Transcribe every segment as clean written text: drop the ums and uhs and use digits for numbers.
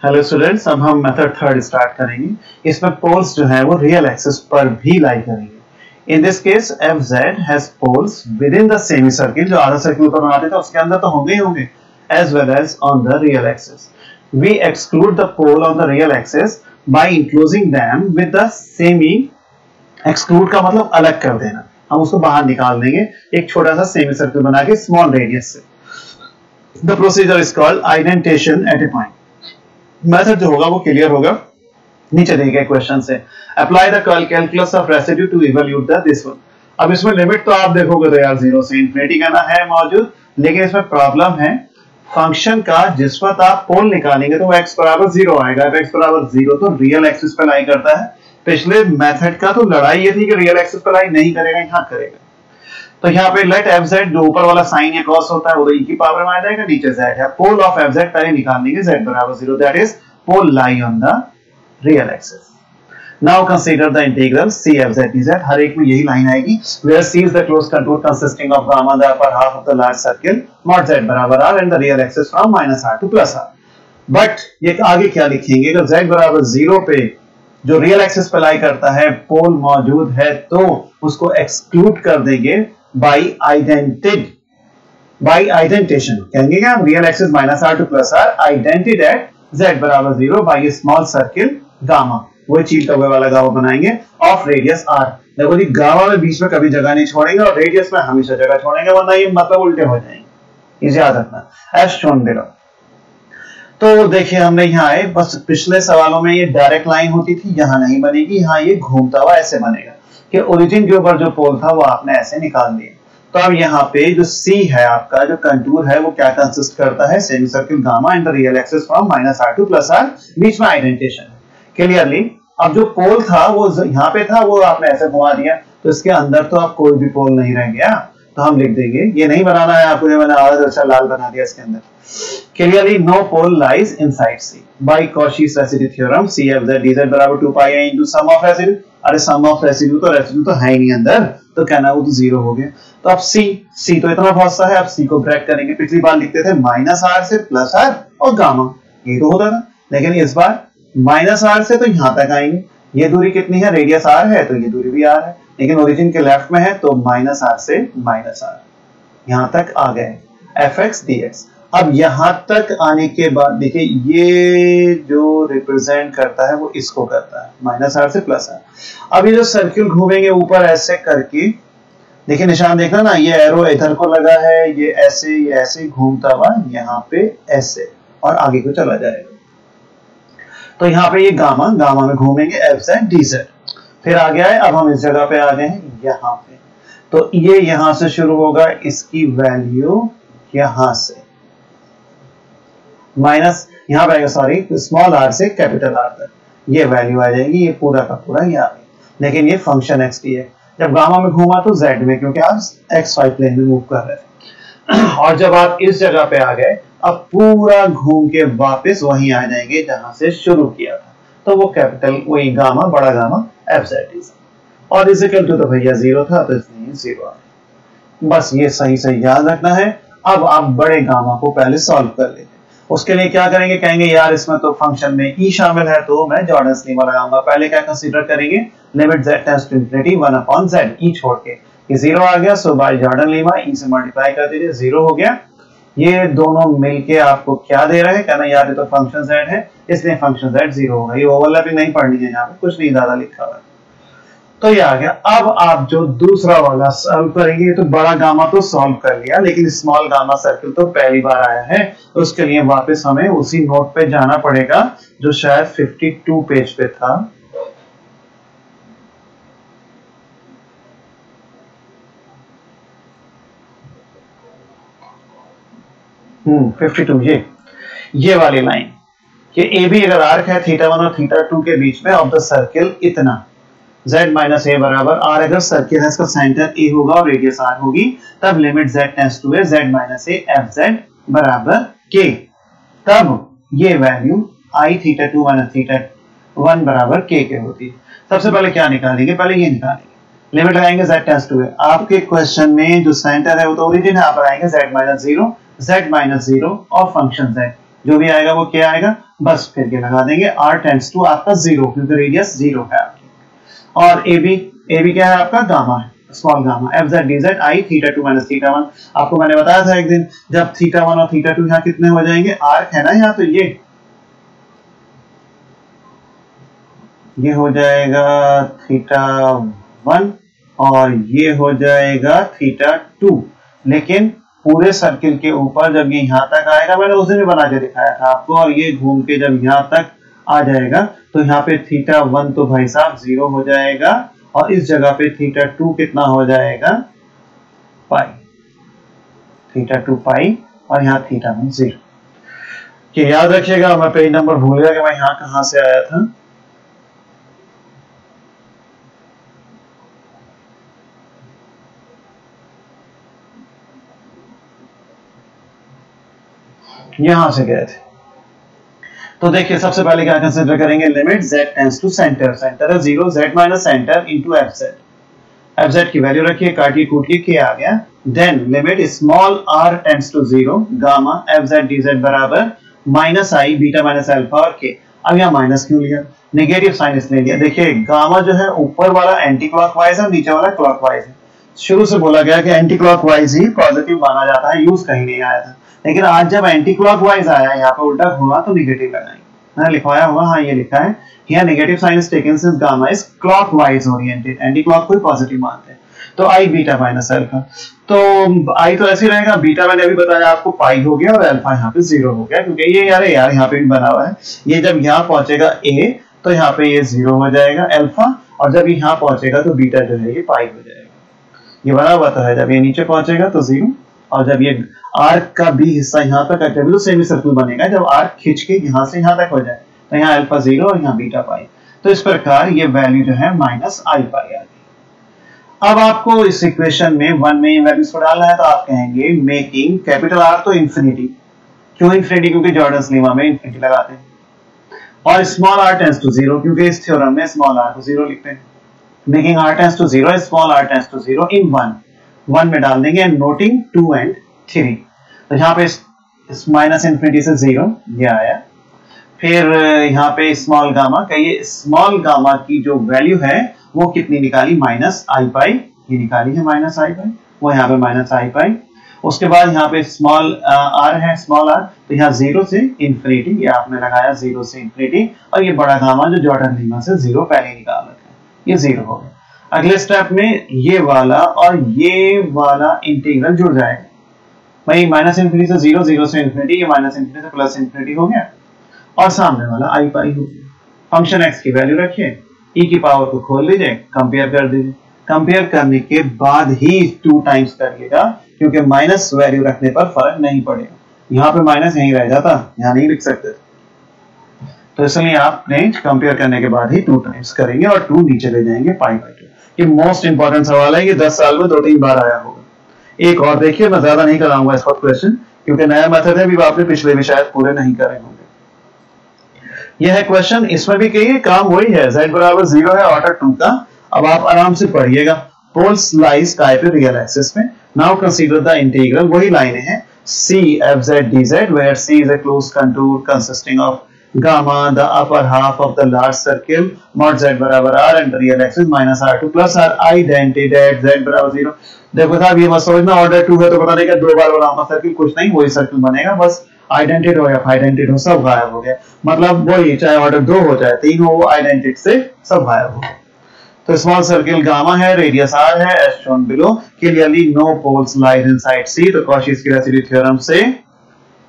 Hello students, अब हम method third start करेंगे। इसमें पोल्स जो है वो रियल एक्सिस पर भी लाई करेंगे। In this case F Z has poles within the semicircle, जो आधा सर्किल ऊपर बनाते थे उसके अंदर तो होंगे ही होंगे, as well as on the real axis. We exclude the pole on the real axis by enclosing them with the semi. Exclude का मतलब अलग कर देना, हम उसको बाहर निकाल देंगे एक छोटा सा सेमी सर्किल बना के स्मॉल रेडियस से। The procedure is called indentation at a point. Method जो होगा वो क्लियर होगा, नीचे दिए गए क्वेश्चन से। Apply the calculus of residue to evaluate the this one. अब इसमें लिमिट तो आप देखोगे तो यार 0 से इंफिनिटी का ना है मौजूद, लेकिन इसमें प्रॉब्लम है फंक्शन का। जिस वक्त आप पोल निकालेंगे तो x बराबर 0 आएगा। अब x बराबर 0 तो रियल एक्सिस पे लाई करता है। पिछले मेथड का तो लड़ाई ये थी कि रियल एक्सिस पे लाई नहीं करेगा, यहां करेगा। तो यहाँ पे लेट एफ जेड, जो ऊपर वाला साइन या कॉस होता है वो e की पावर में आ जाएगा, नीचे z है। पोल ऑफ एफ जेड पहले निकाल लेंगे, z बराबर 0, that is pole lie on the real axis. Now consider the integral c f z dz। हर एक में यही लाइन आएगी, where c is the closed contour consisting of gamma the upper half of the large circle mod z बराबर r and the real axis from -r to +r। But ये आगे क्या लिखेंगे, अगर z बराबर 0 पे जो रियल एक्सिस पे लाई करता है पोल मौजूद है तो उसको एक्सक्लूड कर देंगे बाय आइडेंटेशन। कहेंगे क्या, real axis -r to +r indented at z बराबर 0 by a small circle gamma. वो चीलता हुए वाला गामा बनाएंगे ऑफ रेडियस r। देखो जी, गामा में बीच में कभी जगह नहीं छोड़ेंगे और रेडियस में हमेशा जगह छोड़ेंगे, वरना ये मतलब उल्टे हो जाएंगे। इसे याद रखना, एज शोन बिलो। तो देखिए हमने यहाँ आए, बस पिछले सवालों में ये डायरेक्ट लाइन होती थी, यहाँ नहीं बनेगी, यहाँ ये घूमता हुआ ऐसे बनेगा कि ओरिजिन के ऊपर जो पोल था वो आपने ऐसे निकाल दिया। तो अब यहाँ पे जो C है आपका, जो कंटूर है वो क्या कंसिस्ट करता है, semi circle gamma and the real axis from -r to +r, बीच में आइडेंटेशन क्लियरली। अब जो पोल था वो यहाँ पे था, वो आपने ऐसे घुमा दिया, तो इसके अंदर तो आप कोई भी पोल नहीं रह गया। तो हम लिख देंगे, ये नहीं बनाना है आपको, मैंने आधा अच्छा लाल बना दिया इसके अंदर। Clearly no pole lies inside C. By Cauchy's residue theorem, C f z dz बराबर 2 pi a into sum of residue। अरे sum of residue तो है ही नहीं अंदर, तो कहना वो तो 0 हो गया। तो अब C तो इतना बहुत सा है, अब C को ब्रेक करेंगे। पिछली बार लिखते थे -r से +r और गामा, ये तो होता था, लेकिन इस बार -r से तो यहाँ तक आएंगे। ये दूरी कितनी है, रेडियस r है, तो ये दूरी भी r है, लेकिन ओरिजिन के लेफ्ट में है तो -r से -r यहाँ तक आ गए, fx dx। अब यहां तक आने के बाद देखिए ये जो रिप्रेजेंट करता है वो इसको करता है, -r से +r। अब ये जो सर्किल घूमेंगे ऊपर ऐसे करके, देखिए निशान देखना ना, ये एरो इधर को लगा है, ये ऐसे घूमता हुआ यहाँ पे ऐसे और आगे को चला जाएगा। तो यहाँ पे ये गामा में घूमेंगे एफ जेड डी जेड। फिर आ गया है, अब हम इस जगह पे आ गए हैं यहाँ पे, तो ये यहां से शुरू होगा, इसकी वैल्यू यहां से माइनस यहाँ पे आएगा, सॉरी स्मॉल r से कैपिटल R तक ये वैल्यू आ जाएगी, ये पूरा का पूरा ये आ गया। लेकिन ये फंक्शन x की है, जब गामा में घूमा तो z में, क्योंकि आप xy प्लेन में मूव कर रहे थे। और जब आप इस जगह पे आ गए, अब पूरा घूम के वापस वहीं आ जाएंगे जहां से शुरू किया था, तो वो कैपिटल वही गामा, बड़ा गामा एफ जेड। और इज इक्वल टू तो भैया 0 था, तो इसलिए 0 आ गया। बस ये सही याद रखना है। अब आप बड़े गामा को पहले सॉल्व कर लेते, उसके लिए क्या करेंगे, कहेंगे यार इसमें तो फंक्शन में e शामिल है, तो मैं जॉर्डन्स लीमा लगाऊंगा। पहले क्या कंसीडर करेंगे, limit z tends to infinity 1/z, e छोड़ के ये 0 आ गया, so by Jordan lemma e से मल्टीप्लाई कर दीजिए, 0 हो गया। ये दोनों मिलके आपको क्या दे रहे हैं, कहना यार ये तो फंक्शन z है, इसलिए फंक्शन z 0 होगा। ये ओवरलैपिंग नहीं पढ़नी है, यहाँ पे कुछ नहीं ज्यादा लिखा हुआ है, तो ये आ गया। अब आप जो दूसरा वाला सॉल्व करेंगे, तो बड़ा गामा तो सॉल्व कर लिया, लेकिन स्मॉल गामा सर्किल तो पहली बार आया है, तो उसके लिए वापस हमें उसी नोट पे जाना पड़ेगा जो शायद 52 पेज पे था। 52, ये वाली लाइन, कि ए बी अगर आर्क है θ1 और θ2 के बीच में ऑफ द सर्किल इतना z माइनस a बराबर r, अगर सर्किल है इसका सेंटर a होगा और रेडियस r होगी, तब limit z tends to a z minus a F z बराबर k, तब ये वैल्यू i θ2 माइनस θ1 बराबर k के होती है। सबसे पहले क्या निकालेंगे, पहले ये निकालेंगे, लिमिट लगाएंगे z टेंड्स टू a। आपके क्वेश्चन में जो सेंटर है वो तो ओरिजिन है, आप लगाएंगे z माइनस 0 और फंक्शन z, जो भी आएगा वो क्या आएगा, बस फिर ये लगा देंगे r टेंड्स टू आपका 0 क्योंकि रेडियस 0 है आपकी। और AB क्या है आपका, गामा है, small gamma. FZ DZ I θ2 minus θ1। आपको मैंने बताया था एक दिन, जब θ1 और θ2 यहाँ कितने हो जाएंगे, आर्क है ना यहाँ, तो ये हो जाएगा θ1 और ये हो जाएगा θ2। लेकिन पूरे सर्किल के ऊपर जब ये यहाँ तक आएगा, मैंने उस दिन भी बना के दिखाया था आपको, और ये घूम के जब यहाँ तक आ जाएगा तो यहाँ पे θ1 तो भाई साहब 0 हो जाएगा, और इस जगह पे θ2 कितना हो जाएगा, पाई, θ2 पाई, और यहाँ θ1 0। कि याद रखिएगा, मैं पेज नंबर भूल गया कि मैं यहाँ कहां से आया था। यहां से गए थे। तो देखिए सबसे पहले क्या कंसीडर करेंगे, limit z tends to centre, centre है 0, z minus centre into fz की वैल्यू रखिए, काटिए कूटिए, के आ गया। Then limit small r tends to 0, gamma fz dz बराबर minus i beta minus alpha और k। अब यहाँ माइनस क्यों लिया, नेगेटिव साइन इसलिए लिया, देखिए गामा जो है ऊपर वाला एंटी क्लॉकवाइज है, नीचे वाला क्लॉकवाइज है। शुरू से बोला गया कि एंटी क्लॉकवाइज ही पॉजिटिव माना जाता है, यूज कहीं नहीं आया था, लेकिन आज जब एंटी क्लॉकवाइज आया, यहाँ पे उल्टा घुमा तो नेगेटिव लगाएंगे। मैंने लिखवाया होगा, हाँ ये लिखा है, here negative sign is taken since gamma is clockwise oriented, anti clock को पॉजिटिव मानते हैं। तो i बीटा माइनस अल्फा, तो i तो ऐसे ही रहेगा, बीटा मैंने अभी बताया आपको पाई हो गया, और अल्फा यहाँ पे 0 हो गया, क्योंकि ये यार यहाँ पे भी बना हुआ है, ये जब यहाँ पहुंचेगा a तो यहाँ पे ये 0 हो जाएगा अल्फा, और जब यहाँ पहुंचेगा तो बीटा जो है ये पाई हो जाएगा। ये बना हुआ तो है, जब ये नीचे पहुंचेगा तो 0, और जब ये आर्क का भी हिस्सा यहाँ तक है, तो सेमी सर्कल बनेगा, जब आर्क खींच के यहाँ से यहाँ तक हो जाए तो यहाँ अल्फा 0 और यहाँ बीटा पाई। तो इस प्रकार ये वैल्यू जो है माइनस आई पाई आ गई। अब आपको इस इक्वेशन में 1 में वैल्यूज को डालना है, तो आप कहेंगे मेकिंग कैपिटल R तो इंफिनिटी, क्यों इंफिनिटी, क्योंकि जॉर्डन्स लेमा में इंफिनिटी लगाते हैं, और स्मॉल r टेंड्स टू 0 क्योंकि इस थ्योरम में स्मॉल r को 0 लिखते हैं। Making r tends to 0, small r tends to 0 इन 1 में डाल देंगे, एंड नोटिंग 2 एंड 3। तो यहाँ पे माइनस इंफिनिटी से 0 ये आया, फिर यहाँ पे स्मॉल गामा का, ये स्मॉल गामा की जो वैल्यू है वो कितनी निकाली, माइनस आई पाई, ये निकाली है माइनस आई पाई, वो यहाँ पे माइनस आई पाई। उसके बाद यहाँ पे स्मॉल r है, स्मॉल r, तो यहाँ 0 से इंफिनिटी, ये आपने लगाया 0 से इंफिनिटी, और ये बड़ा गामा जो जॉर्डन लीमा से 0 पहले निकाल रखा है, ये 0 हो गया। अगले स्टेप में ये वाला और ये वाला इंटीग्रल जुड़ जाएगा, भाई माइनस इंफिनिटी से 0, 0 से इंफिनिटी, ये माइनस इंफिनिटी से प्लस इंफिनिटी हो गया, और सामने वाला आई पाई हो गया। फंक्शन x की वैल्यू रखिए, e की पावर को खोल लीजिए, कंपेयर कर दीजिए, कंपेयर करने के बाद ही 2 टाइम्स करिएगा, क्योंकि माइनस वैल्यू रखने पर फर्क नहीं पड़ेगा, यहाँ पे माइनस यहीं रह जाता, यहाँ नहीं लिख सकते, तो इसलिए आपने कंपेयर करने के बाद ही 2 टाइम्स करेंगे, और 2 नीचे ले जाएंगे पाई बाई 2। ये मोस्ट इंपॉर्टेंट सवाल है, ये 10 साल में 2-3 बार आया होगा। एक और देखिए, मैं ज्यादा नहीं कराऊंगा इस वक्त क्वेश्चन, क्योंकि नया मेथड है, भी आपने पिछले भी शायद पूरे नहीं करे होंगे। यह है क्वेश्चन, इसमें भी कहिए काम वही है, z बराबर 0 है ऑर्डर 2 का। अब आप आराम से पढ़िएगा, पोल्स लाइज काय पे, रियल एक्सिस में। नाउ कंसीडर द इंटीग्रल, वही लाइनें हैं, c fz dz where c is a closed contour consisting of gamma the upper half of the large circle mod z बराबर r and the real axis minus r2 plus r identity at z बराबर 0। देखो साहब ये मत समझना order 2 है तो पता नहीं क्या 2 बार बनाऊंगा सर्किल, कुछ नहीं, वही सर्किल बनेगा, बस आइडेंटिटी हो या आइडेंटिटी हो सब गायब हो गया, मतलब वही चाहे ऑर्डर 2 हो चाहे 3 हो, वो आइडेंटिटी से सब गायब हो गया। तो स्मॉल सर्किल गामा है, रेडियस r है, as shown below, clearly no poles lies inside c, तो कॉशी's की रेसिड्यू थ्योरम से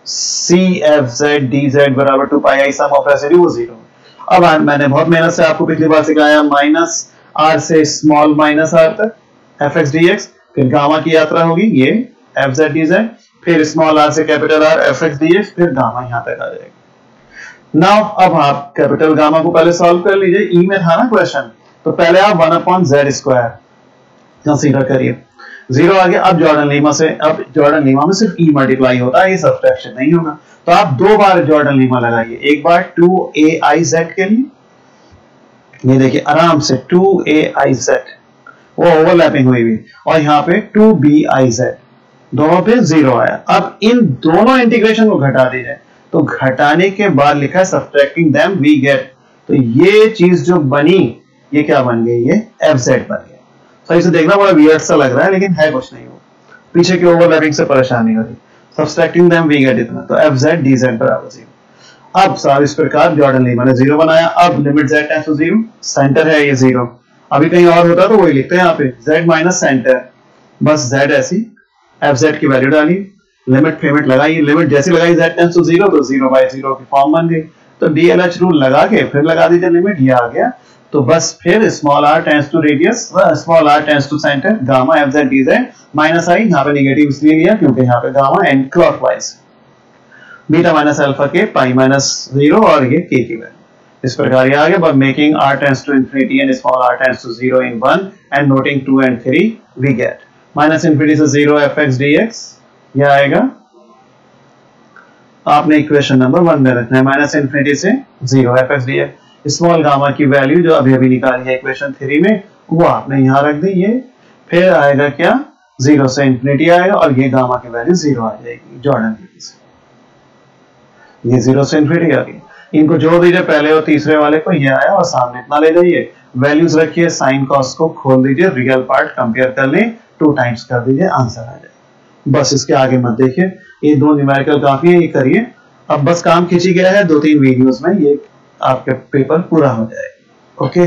CFZ dz बराबर 2 pi i sum of residue वो 0। अब मैंने बहुत मेहनत से आपको पिछली बार सिखाया, माइनस r से स्मॉल माइनस r तक fx dx, फिर गामा की यात्रा होगी ये fz dz, फिर स्मॉल r से कैपिटल R fx dx, फिर गामा यहाँ तक आ जाएगा। नाउ अब आप कैपिटल गामा को पहले सॉल्व कर लीजिए, ई में था ना क्वेश्चन, तो पहले आप 1/z² कंसीडर करिए, 0 आ गया। अब जॉर्डन लीमा से, अब जॉर्डन लीमा में सिर्फ ई मल्टीप्लाई होता है, ये सब्ट्रैक्शन नहीं होगा, तो आप 2 बार जॉर्डन लीमा लगाइए, एक बार 2aiz के लिए, ये देखिए आराम से 2aiz, वो ओवरलैपिंग हुई हुई, और यहाँ पे 2biz, दोनों पे 0 आया। अब इन दोनों इंटीग्रेशन को घटा दीजिए, तो घटाने के बाद लिखा है सब्ट्रैक्टिंग देम वी गेट, तो ये चीज जो बनी ये क्या बन गई, ये fz बन गया। सही से देखना, बड़ा वियर्ड सा लग रहा है लेकिन है कुछ नहीं, वो पीछे की ओवरलैपिंग से परेशानी हो रही। सब्ट्रैक्टिंग देम वी गेट इतना, तो fz dz बराबर 0। अब साहब इस प्रकार जॉर्डन लीमन ने 0 बनाया। अब limit z tends to 0, centre है ये 0, अभी कहीं और होता तो वही लिखते हैं यहाँ पे z माइनस सेंटर, बस z ऐसी fz की वैल्यू डाली, लिमिट पेमेंट लगाई, लिमिट जैसे लगाई z टेंड्स टू 0 तो 0/0 की फॉर्म बन गई। तो DLH रूल लगा के फिर लगा दीजिए लिमिट, ये आ गया। तो बस फिर small r tends to radius, small r tends to centre, gamma fz dz minus i, यहाँ पे नेगेटिव इसलिए लिया क्योंकि यहाँ पे gamma and clockwise, beta minus alpha के पाई माइनस 0 और ये k की वैल्यू। इस प्रकार ये आ गया। By making r tends to infinity and small r tends to 0 in 1 and noting 2 and 3 we get minus infinity से 0 fx dx, ये आएगा। आपने इक्वेशन नंबर 1 में रखना है, माइनस इन्फिनिटी से 0 fx dx। स्मॉल गामा की वैल्यू जो अभी निकाली है इक्वेशन 3 में वो आपने यहाँ रख दी, ये फिर आएगा क्या 0 से इन्फिनिटी आएगा और ये गामा की वैल्यू 0 आ जाएगी जॉर्डन से, ये 0 से इन्फिनिटी आ गई। इनको जोड़ दीजिए पहले और तीसरे वाले को, ये आया और सामने इतना ले जाइए, वैल्यूज रखिए, साइन कॉस को खोल दीजिए, रियल पार्ट कंपेयर कर लें, 2 टाइम्स कर दीजिए, आंसर आ जाए। बस इसके आगे मत देखिए, ये 2 न्यूमेरिकल काफी है, ये करिए। अब बस काम खींची गया है 2-3 वीडियोस में, ये आपके पेपर पूरा हो जाएगा। ओके।